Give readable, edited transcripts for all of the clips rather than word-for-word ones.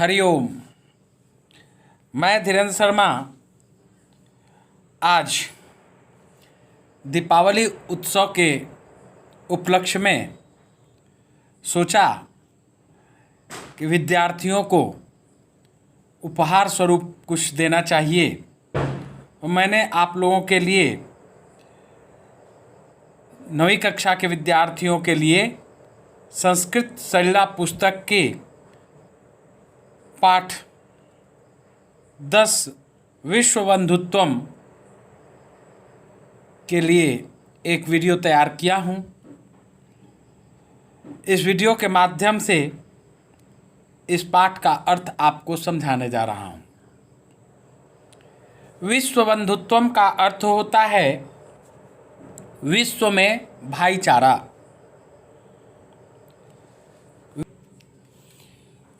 हरिओम। मैं धीरेन्द्र शर्मा आज दीपावली उत्सव के उपलक्ष्य में सोचा कि विद्यार्थियों को उपहार स्वरूप कुछ देना चाहिए। तो मैंने आप लोगों के लिए 9वीं कक्षा के विद्यार्थियों के लिए संस्कृत सलिला पुस्तक के पाठ 10 विश्व बंधुत्वम के लिए एक वीडियो तैयार किया हूँ। इस वीडियो के माध्यम से इस पाठ का अर्थ आपको समझाने जा रहा हूँ। विश्व बंधुत्वम का अर्थ होता है विश्व में भाईचारा।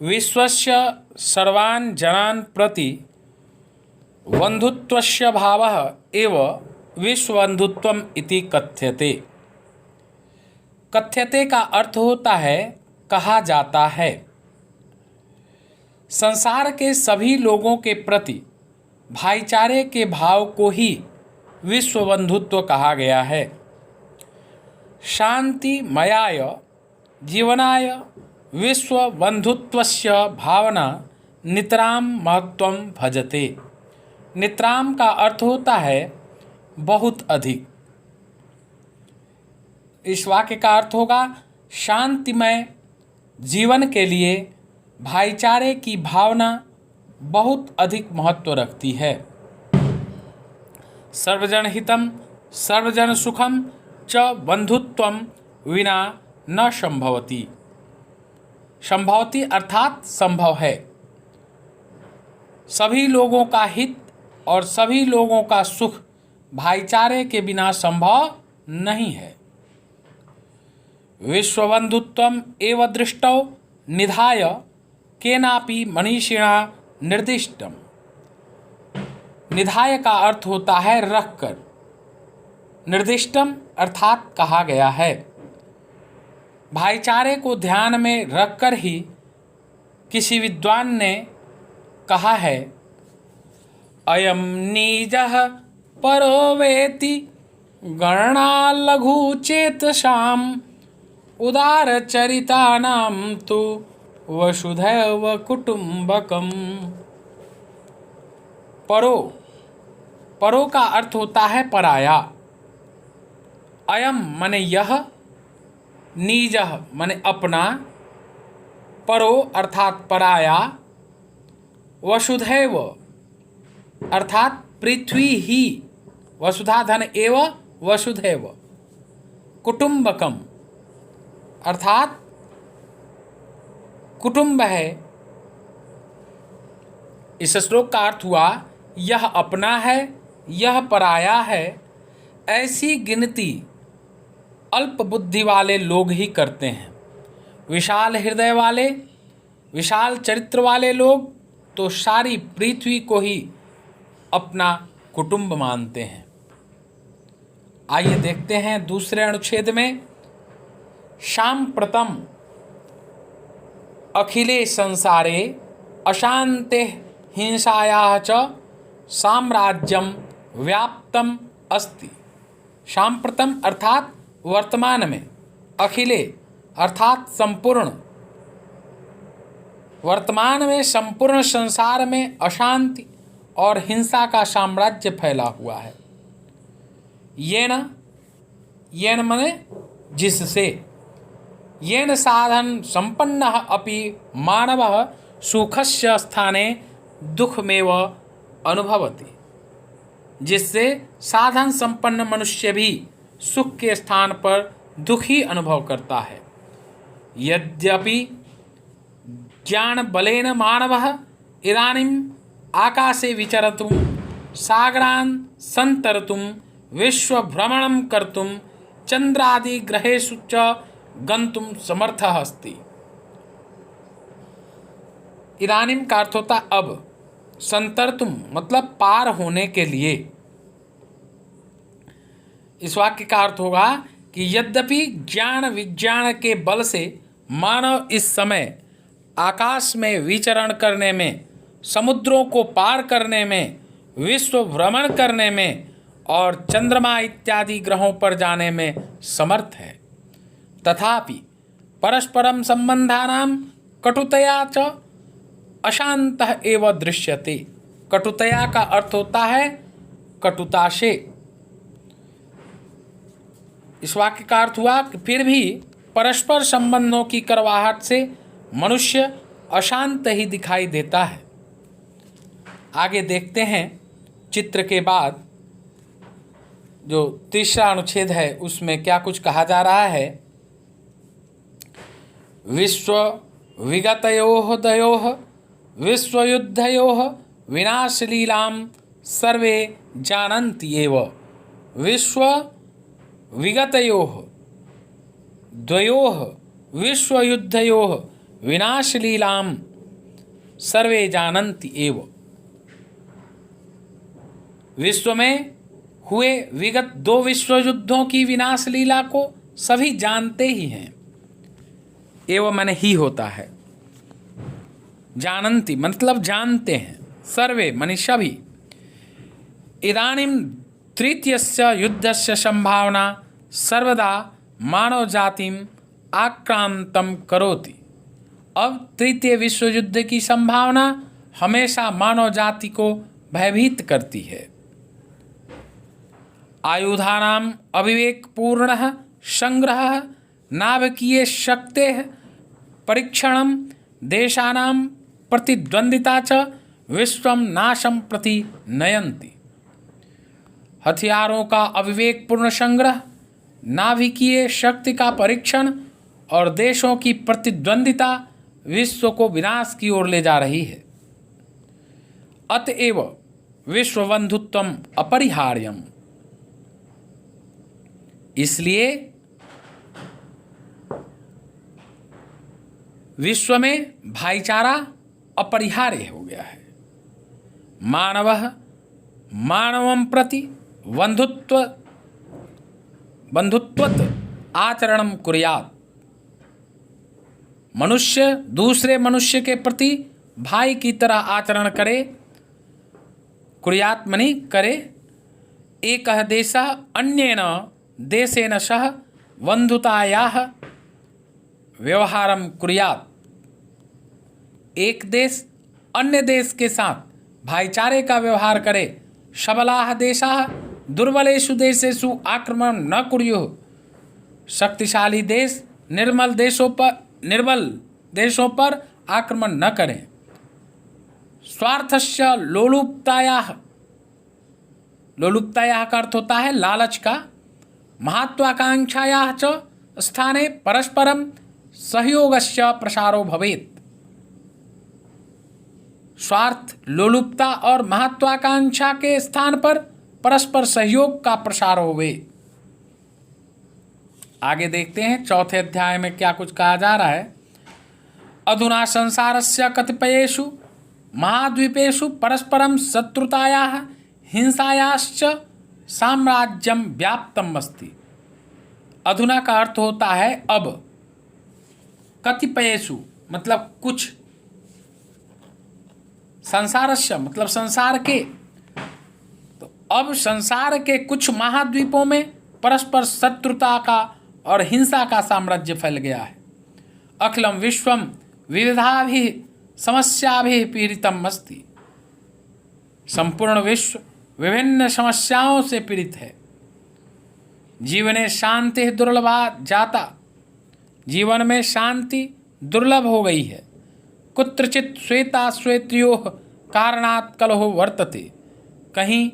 विश्वस्य सर्वान् जनान् प्रति बंधुत्वस्य भावः एव विश्वबंधुत्वम् इति कथ्यते। कथ्यते का अर्थ होता है कहा जाता है। संसार के सभी लोगों के प्रति भाईचारे के भाव को ही विश्व बंधुत्व कहा गया है। शांतिमयाय जीवनाय विश्व बंधुत्वस्य भावना नितराम महत्वम भजते। नितराम का अर्थ होता है बहुत अधिक। इस वाक्य का अर्थ होगा शांतिमय जीवन के लिए भाईचारे की भावना बहुत अधिक महत्व रखती है। सर्वजन हितम सर्वजन सुखम च बंधुत्वम विना न संभवति। संभवति अर्थात संभव है। सभी लोगों का हित और सभी लोगों का सुख भाईचारे के बिना संभव नहीं है। विश्वबंधुत्वम एव दृष्टौ निधाय केनापि मनीषिणा निर्दिष्टम। निधाय का अर्थ होता है रखकर। निर्दिष्टम अर्थात कहा गया है। भाईचारे को ध्यान में रखकर ही किसी विद्वान ने कहा है अयम नीजः परो वेति गणना लघु चेतसाम उदारचरितानां तु वसुधैव कुटुम्बकम्। परो परो का अर्थ होता है पराया। अयम माने यह, नीजः माने अपना, परो अर्थात पराया, वसुधैव अर्थात पृथ्वी ही, वसुधा धन एव वसुधैव, कुटुम्बकम अर्थात कुटुंब है। इस श्लोक का अर्थ हुआ यह अपना है, यह पराया है। ऐसी गिनती अल्प बुद्धि वाले लोग ही करते हैं। विशाल हृदय वाले, विशाल चरित्र वाले लोग तो सारी पृथ्वी को ही अपना कुटुंब मानते हैं। आइए देखते हैं दूसरे अनुच्छेद में। सांप्रतम अखिले संसारे अशांते हिंसायाः च साम्राज्यम व्याप्तम अस्ति। सांप्रतम अर्थात वर्तमान में, अखिले अर्थात संपूर्ण, वर्तमान में संपूर्ण संसार में अशांति और हिंसा का साम्राज्य फैला हुआ है। येन येन माने जिससे, येन साधन संपन्नः अपि मानवः सुखस्य स्थाने दुखमेव अनुभवति। जिससे साधन संपन्न मनुष्य भी सुख के स्थान पर दुख ही अनुभव करता है। यद्यपि ज्ञान बलेन मानवः इदानीम् आकाशे विचरतुं सागरान् सन्तर्तुं विश्वभ्रमणं कर्तुं चंद्रादि ग्रहेषु च गंतुम समर्थः अस्ति। इदानीम का अर्थ होता अब, संतर्तुम मतलब पार होने के लिए। इस वाक्य का अर्थ होगा कि यद्यपि ज्ञान विज्ञान के बल से मानव इस समय आकाश में विचरण करने में, समुद्रों को पार करने में, विश्व भ्रमण करने में और चंद्रमा इत्यादि ग्रहों पर जाने में समर्थ है। तथापि परस्परम संबंधानां कटुतया च अशांतः एव दृश्यते। कटुतया का अर्थ होता है कटुता से। इस वाक्य का अर्थ हुआ कि फिर भी परस्पर संबंधों की करवाहट से मनुष्य अशांत ही दिखाई देता है। आगे देखते हैं चित्र के बाद जो तीसरा अनुच्छेद है उसमें क्या कुछ कहा जा रहा है। विश्व विगतयोः दयोः विश्वयुद्धयोः विनाशलीलां सर्वे जानन्ति एव। विश्व विगतयोः द्वयोः विश्वयुद्धयोः विनाशलीलां सर्वे जानन्ति एव। विश्व में हुए विगत 2 विश्व युद्धों की विनाश लीला को सभी जानते ही हैं। एवं मन ही होता है। जानन्ति मतलब जानते हैं। सर्वे मनि सभी। इदानीं तृतीयस्य युद्धस्य संभावना सर्वदा मानव जातिम आक्रांतं करोति। अब तृतीय विश्व युद्ध की संभावना हमेशा मानव जाति को भयभीत करती है। आयुधानां अविवेकपूर्णः संग्रहः नाभिकीय शक्तेः परीक्षणं देशानां प्रतिद्वंदिता च विश्वं नाशं प्रति नयन्ति। हथियारों का अविवेकपूर्ण संग्रह, नाभिकीय शक्ति का परीक्षण और देशों की प्रतिद्वंदिता विश्व को विनाश की ओर ले जा रही है। अतएव विश्वबंधुत्वम अपरिहार्यम। इसलिए विश्व में भाईचारा अपरिहार्य हो गया है। मानवः मानवं प्रति बंधुत्वत आचरणं कुर्यात्। मनुष्य दूसरे मनुष्य के प्रति भाई की तरह आचरण करे। कुर्यात् मनि करे। एकः देशः अन्येन देशेन सह बंधुतायाः व्यवहारं कुर्यात्। एक देश अन्य देश के साथ भाईचारे का व्यवहार करे। सबलाः देशाः दुर्बलेषु देशेषु आक्रमण न कुर्युः। शक्तिशाली देश निर्बल देशों पर आक्रमण न करें। स्वार्थस्य लोलुपतायाः का अर्थ होता है लालच का। महत्वाकांक्षायाः च स्थाने परस्परं सहयोगस्य प्रसारो भवेत्। स्वार्थ, लोलुपता और महत्वाकांक्षा के स्थान पर परस्पर सहयोग का प्रसार होवे। आगे देखते हैं चौथे अध्याय में क्या कुछ कहा जा रहा है। अधुना संसारस्य कतिपयेषु महाद्वीपेषु परस्परं शत्रुतायाः हिंसायाश्च साम्राज्यम व्याप्तम अस्ति। अधुना का अर्थ होता है अब। कतिपयेषु मतलब कुछ। संसारस्य मतलब संसार के। तो अब संसार के कुछ महाद्वीपों में परस्पर शत्रुता का और हिंसा का साम्राज्य फैल गया है। अखिलम विश्वम विविधाभिः समस्याभिः पीड़ितम अस्ति। संपूर्ण विश्व विभिन्न समस्याओं से पीड़ित है। जीवने शांति दुर्लभा जाता। जीवन में शांति दुर्लभ हो गई है। कुत्रचित श्वेता श्वेत्योः कारणात् कलहो वर्तते। कहीं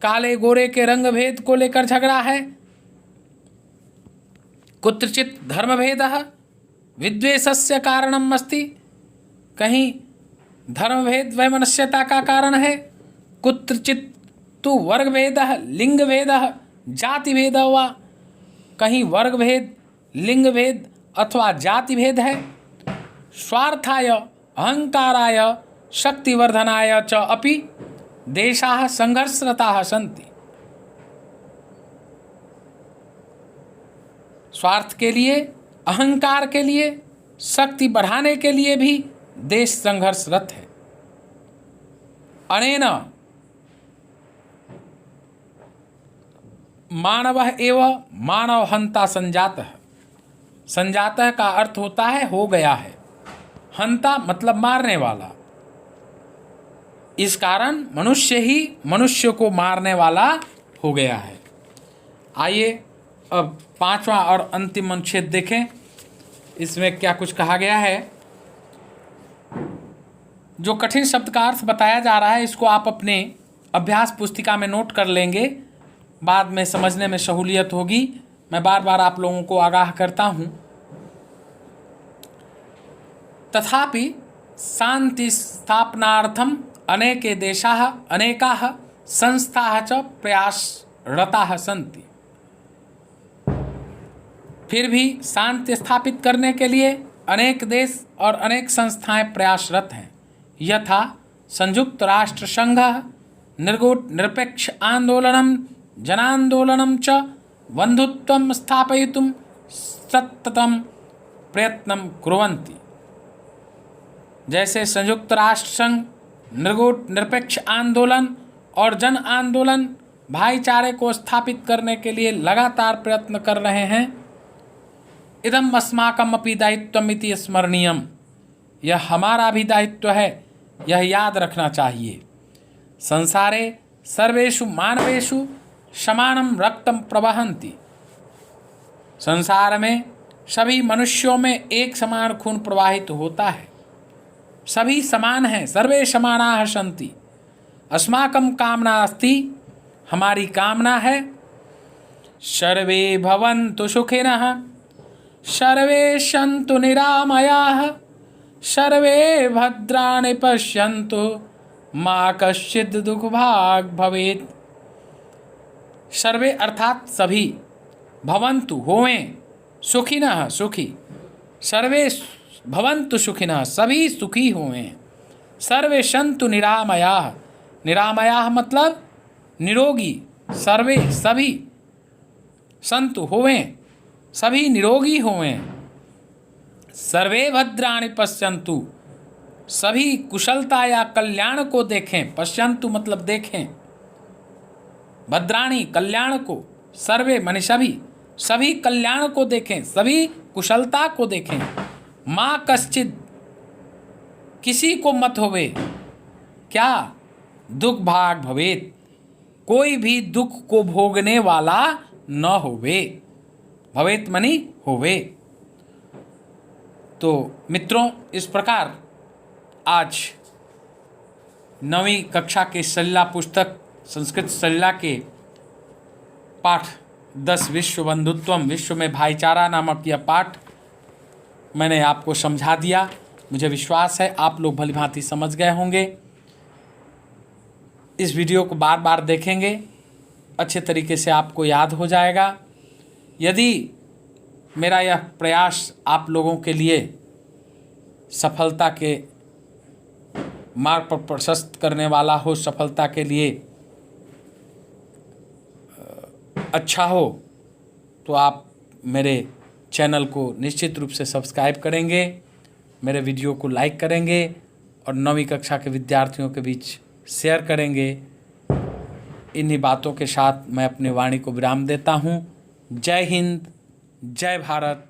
काले गोरे के रंग भेद को लेकर झगड़ा है। कुत्रचित धर्मभेदः विद्वेषस्य कारणम् अस्ति। कहीं धर्मभेद वैमनस्यता का कारण है। कुत्रचित तो वर्गभेदः लिंगभेदः जातिभेदः वा। कहीं वर्गभेद, लिंगभेद अथवा जातिभेद है। स्वार्थाय अहंकाराय शक्तिवर्धनाय च अपि देशाः संघर्षरताः सन्ति। स्वार्थ के लिए, अहंकार के लिए शक्ति बढ़ाने के लिए भी देश संघर्षरत है। अनेन मानवः एव मानव हंता संजातः। संजातः का अर्थ होता है हो गया है, हंता मतलब मारने वाला। इस कारण मनुष्य ही मनुष्य को मारने वाला हो गया है। आइए अब पांचवा और अंतिम अनुच्छेद देखें, इसमें क्या कुछ कहा गया है। जो कठिन शब्द का अर्थ बताया जा रहा है इसको आप अपने अभ्यास पुस्तिका में नोट कर लेंगे, बाद में समझने में सहूलियत होगी। मैं बार बार आप लोगों को आगाह करता हूँ। तथापि शांति स्थापनार्थम अनेके देशाः अनेकाः संस्थाः च प्रयासरताः सन्ति। फिर भी शांति स्थापित करने के लिए अनेक देश और अनेक संस्थाएं प्रयासरत हैं। यथा संयुक्त राष्ट्र संघ निर्गुट निरपेक्ष आंदोलनम जनांदोलनम च बंधुत्वम स्थापयितुम सततम प्रयत्नं कुर्वन्ति। जैसे संयुक्त राष्ट्र संघ निर्गुट निरपेक्ष आंदोलन और जन आंदोलन भाईचारे को स्थापित करने के लिए लगातार प्रयत्न कर रहे हैं। इदम अस्माकम अपि दायित्वम इति स्मरणीयम। यह हमारा भी दायित्व है, यह याद रखना चाहिए। संसारे सर्वेषु मानवेषु समानम रक्तम प्रवहन्ति। संसार में सभी मनुष्यों में एक समान खून प्रवाहित होता है। सभी समान हैं, सर्वे समानाः सन्ति। अस्माकं कामना अस्ति, हमारी कामना है। सर्वे भवन्तु सुखिनः सर्वे सन्तु निरामयाः सर्वे भद्राणि पश्यन्तु मा कश्चित् दुःखभाग् भवेत्। सर्वे अर्थात सभी, भवन्तु होवें, सुखिनः सुखी, सर्वे भवन्तु सुखिनः सभी सुखी होवें, सर्वे सन्तु निरामयाः, निरामयाः मतलब निरोगी, सर्वे सभी, सन्तु होवें सभी निरोगी होवें, सर्वे भद्राणि पश्यन्तु सभी कुशलता या कल्याण को देखें, पश्यन्तु मतलब देखें, भद्राणि कल्याण को, सर्वे माने सभी, सभी कल्याण को देखें, सभी कुशलता को देखें। माँ कश्चित किसी को मत होवे, क्या दुख भाग भवेत, कोई भी दुख को भोगने वाला न होवे। भवेत मनी होवे। तो मित्रों, इस प्रकार आज 9वीं कक्षा के सलिला पुस्तक संस्कृत सलिला के पाठ 10 विश्व बंधुत्वम, विश्व में भाईचारा नामक यह पाठ मैंने आपको समझा दिया। मुझे विश्वास है आप लोग भलीभांति समझ गए होंगे। इस वीडियो को बार बार देखेंगे, अच्छे तरीके से आपको याद हो जाएगा। यदि मेरा यह प्रयास आप लोगों के लिए सफलता के मार्ग पर प्रशस्त करने वाला हो, सफलता के लिए अच्छा हो, तो आप मेरे चैनल को निश्चित रूप से सब्सक्राइब करेंगे, मेरे वीडियो को लाइक करेंगे और 9वीं कक्षा के विद्यार्थियों के बीच शेयर करेंगे। इन्हीं बातों के साथ मैं अपनी वाणी को विराम देता हूँ। जय हिंद, जय भारत।